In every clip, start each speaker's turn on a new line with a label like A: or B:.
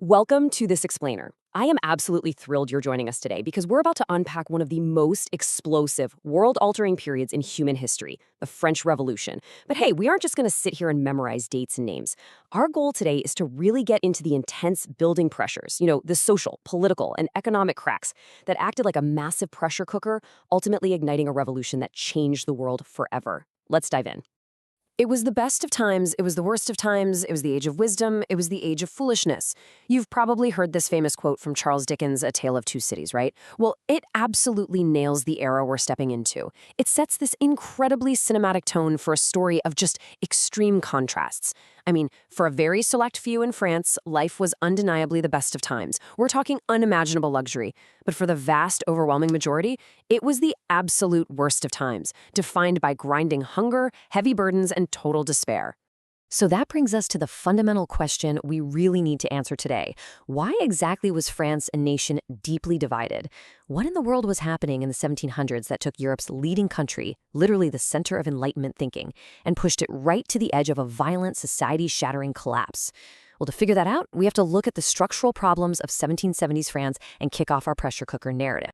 A: Welcome to This Explainer. I am absolutely thrilled you're joining us today because we're about to unpack one of the most explosive, world-altering periods in human history, the French Revolution. But hey, we aren't just going to sit here and memorize dates and names. Our goal today is to really get into the intense building pressures, the social, political, and economic cracks that acted like a massive pressure cooker, ultimately igniting a revolution that changed the world forever. Let's dive in. It was the best of times, it was the worst of times, it was the age of wisdom, it was the age of foolishness. You've probably heard this famous quote from Charles Dickens' A Tale of Two Cities, right? Well, it absolutely nails the era we're stepping into. It sets this incredibly cinematic tone for a story of just extreme contrasts. I mean, for a very select few in France, life was undeniably the best of times. We're talking unimaginable luxury. But for the vast, overwhelming majority, it was the absolute worst of times, defined by grinding hunger, heavy burdens, and total despair. So that brings us to the fundamental question we really need to answer today. Why exactly was France a nation deeply divided? What in the world was happening in the 1700s that took Europe's leading country, literally the center of Enlightenment thinking, and pushed it right to the edge of a violent, society-shattering collapse? Well, to figure that out, we have to look at the structural problems of 1770s France and kick off our pressure cooker narrative.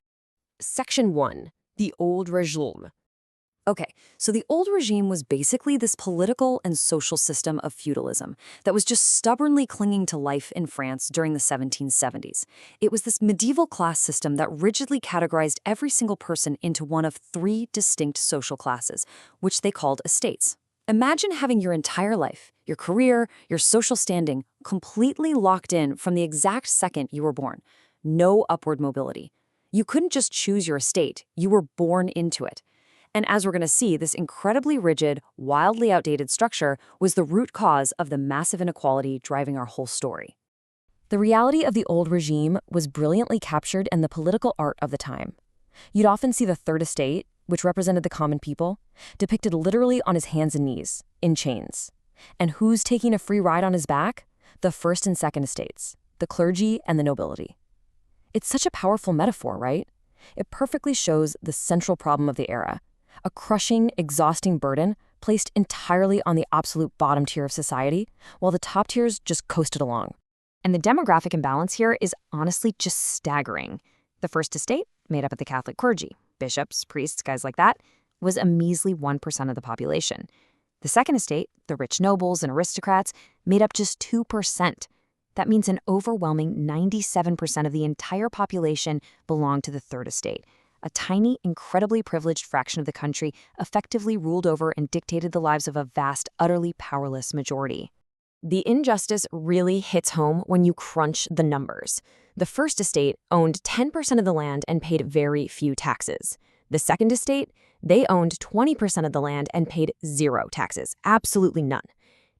A: Section 1. The Old Regime. Okay, so the old regime was basically this political and social system of feudalism that was just stubbornly clinging to life in France during the 1770s. It was this medieval class system that rigidly categorized every single person into one of three distinct social classes, which they called estates. Imagine having your entire life, your career, your social standing, completely locked in from the exact second you were born. No upward mobility. You couldn't just choose your estate, you were born into it. And as we're going to see, this incredibly rigid, wildly outdated structure was the root cause of the massive inequality driving our whole story. The reality of the old regime was brilliantly captured in the political art of the time. You'd often see the Third Estate, which represented the common people, depicted literally on his hands and knees, in chains. And who's taking a free ride on his back? The First and Second Estates, the clergy and the nobility. It's such a powerful metaphor, right? It perfectly shows the central problem of the era. A crushing, exhausting burden placed entirely on the absolute bottom tier of society, while the top tiers just coasted along. And the demographic imbalance here is honestly just staggering. The First Estate, made up of the Catholic clergy, bishops, priests, guys like that, was a measly 1% of the population. The Second Estate, the rich nobles and aristocrats, made up just 2%. That means an overwhelming 97% of the entire population belonged to the Third Estate. A tiny, incredibly privileged fraction of the country effectively ruled over and dictated the lives of a vast, utterly powerless majority. The injustice really hits home when you crunch the numbers. The First Estate owned 10% of the land and paid very few taxes. The Second Estate, they owned 20% of the land and paid zero taxes, absolutely none.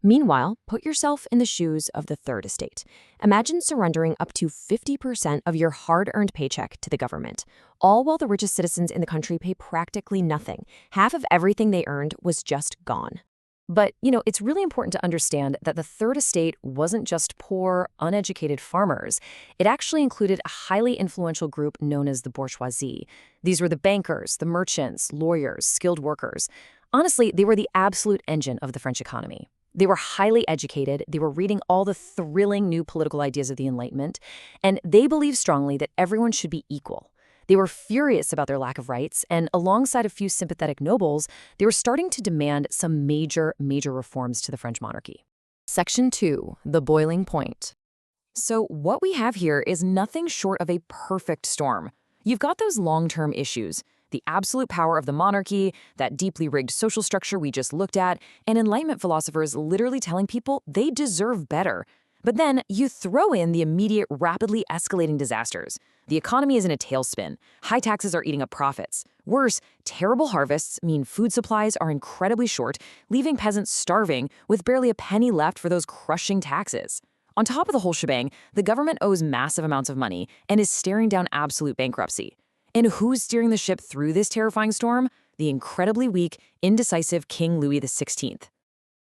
A: Meanwhile, put yourself in the shoes of the Third Estate. Imagine surrendering up to 50% of your hard-earned paycheck to the government, all while the richest citizens in the country pay practically nothing. Half of everything they earned was just gone. But, it's really important to understand that the Third Estate wasn't just poor, uneducated farmers. It actually included a highly influential group known as the bourgeoisie. These were the bankers, the merchants, lawyers, skilled workers. Honestly, they were the absolute engine of the French economy. They were highly educated, they were reading all the thrilling new political ideas of the Enlightenment, and they believed strongly that everyone should be equal. They were furious about their lack of rights, and alongside a few sympathetic nobles, they were starting to demand some major reforms to the French monarchy. Section 2. The Boiling Point. So what we have here is nothing short of a perfect storm. You've got those long-term issues, the absolute power of the monarchy, that deeply rigged social structure we just looked at, and Enlightenment philosophers literally telling people they deserve better. But then you throw in the immediate, rapidly escalating disasters. The economy is in a tailspin. High taxes are eating up profits. Worse, terrible harvests mean food supplies are incredibly short, leaving peasants starving with barely a penny left for those crushing taxes. On top of the whole shebang, the government owes massive amounts of money and is staring down absolute bankruptcy. And who's steering the ship through this terrifying storm? The incredibly weak, indecisive King Louis XVI.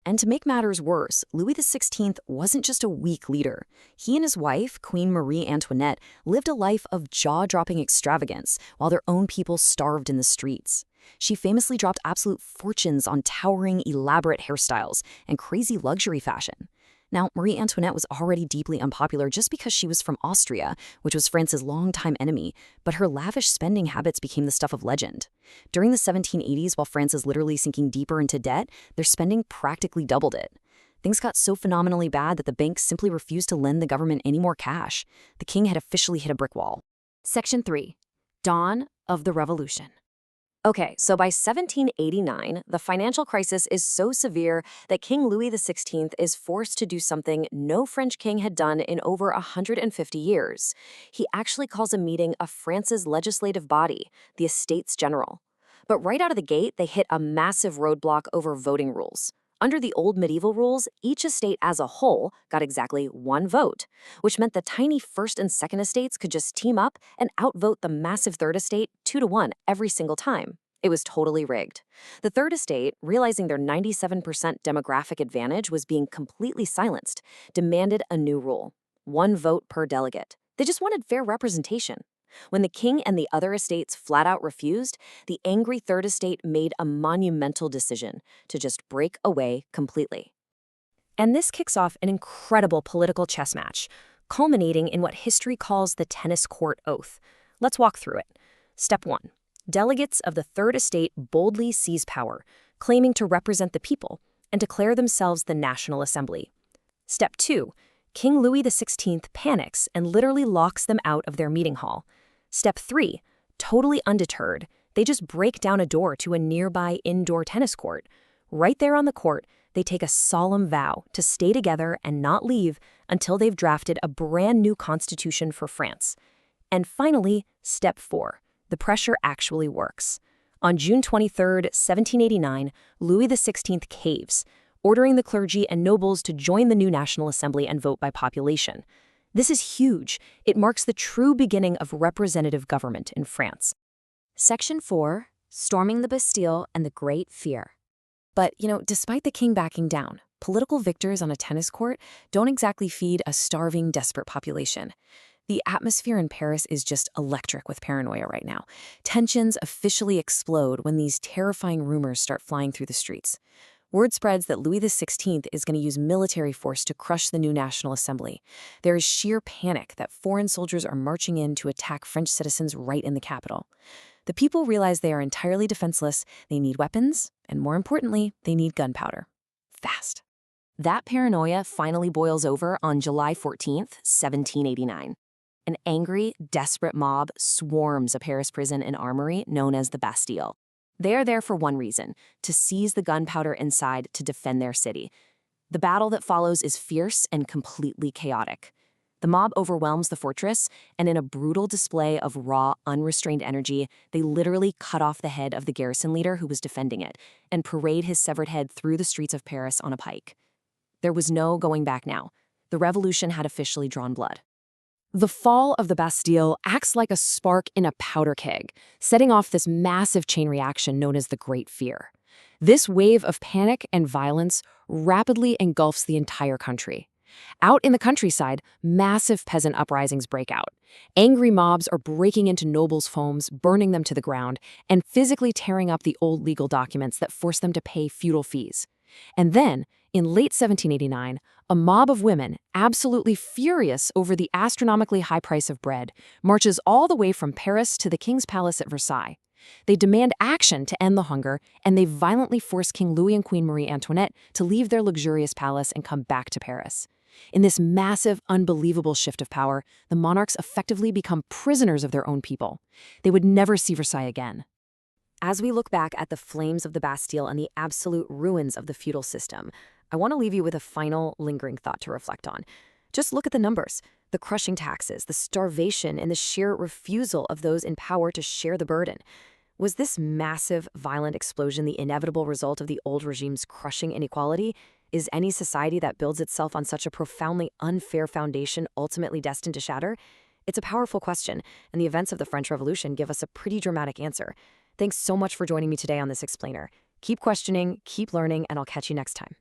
A: And to make matters worse, Louis XVI wasn't just a weak leader. He and his wife, Queen Marie Antoinette, lived a life of jaw-dropping extravagance while their own people starved in the streets. She famously dropped absolute fortunes on towering, elaborate hairstyles and crazy luxury fashion. Now, Marie Antoinette was already deeply unpopular just because she was from Austria, which was France's longtime enemy, but her lavish spending habits became the stuff of legend. During the 1780s, while France is literally sinking deeper into debt, their spending practically doubled it. Things got so phenomenally bad that the banks simply refused to lend the government any more cash. The king had officially hit a brick wall. Section 3. Dawn of the Revolution. Okay, so by 1789, the financial crisis is so severe that King Louis XVI is forced to do something no French king had done in over 150 years. He actually calls a meeting of France's legislative body, the Estates General. But right out of the gate, they hit a massive roadblock over voting rules. Under the old medieval rules, each estate as a whole got exactly one vote, which meant the tiny first and second estates could just team up and outvote the massive third estate 2-1 every single time. It was totally rigged. The third estate, realizing their 97% demographic advantage was being completely silenced, demanded a new rule: one vote per delegate. They just wanted fair representation. When the king and the other estates flat out refused, the angry third estate made a monumental decision to just break away completely. And this kicks off an incredible political chess match, culminating in what history calls the tennis court oath. Let's walk through it. Step 1. Delegates of the third estate boldly seize power, claiming to represent the people, and declare themselves the National Assembly. Step 2. King Louis XVI panics and literally locks them out of their meeting hall. Step 3. Totally undeterred, they just break down a door to a nearby indoor tennis court. Right there on the court, they take a solemn vow to stay together and not leave until they've drafted a brand new constitution for France. And finally, Step 4. The pressure actually works. On June 23, 1789, Louis XVI caves, ordering the clergy and nobles to join the new National Assembly and vote by population. This is huge. It marks the true beginning of representative government in France. Section 4. Storming the Bastille and the Great Fear. But, despite the king backing down, political victors on a tennis court don't exactly feed a starving, desperate population. The atmosphere in Paris is just electric with paranoia right now. Tensions officially explode when these terrifying rumors start flying through the streets. Word spreads that Louis XVI is going to use military force to crush the new National Assembly. There is sheer panic that foreign soldiers are marching in to attack French citizens right in the capital. The people realize they are entirely defenseless, they need weapons, and more importantly, they need gunpowder. Fast. That paranoia finally boils over on July 14th, 1789. An angry, desperate mob swarms a Paris prison and armory known as the Bastille. They are there for one reason: to seize the gunpowder inside to defend their city. The battle that follows is fierce and completely chaotic. The mob overwhelms the fortress, and in a brutal display of raw, unrestrained energy, they literally cut off the head of the garrison leader who was defending it and parade his severed head through the streets of Paris on a pike. There was no going back now. The revolution had officially drawn blood. The fall of the Bastille acts like a spark in a powder keg, setting off this massive chain reaction known as the Great Fear. This wave of panic and violence rapidly engulfs the entire country. Out in the countryside, massive peasant uprisings break out. Angry mobs are breaking into nobles' homes, burning them to the ground, and physically tearing up the old legal documents that force them to pay feudal fees. And then, in late 1789, a mob of women, absolutely furious over the astronomically high price of bread, marches all the way from Paris to the king's palace at Versailles. They demand action to end the hunger, and they violently force King Louis and Queen Marie Antoinette to leave their luxurious palace and come back to Paris. In this massive, unbelievable shift of power, the monarchs effectively become prisoners of their own people. They would never see Versailles again. As we look back at the flames of the Bastille and the absolute ruins of the feudal system, I want to leave you with a final, lingering thought to reflect on. Just look at the numbers: the crushing taxes, the starvation, and the sheer refusal of those in power to share the burden. Was this massive, violent explosion the inevitable result of the old regime's crushing inequality? Is any society that builds itself on such a profoundly unfair foundation ultimately destined to shatter? It's a powerful question, and the events of the French Revolution give us a pretty dramatic answer. Thanks so much for joining me today on this explainer. Keep questioning, keep learning, and I'll catch you next time.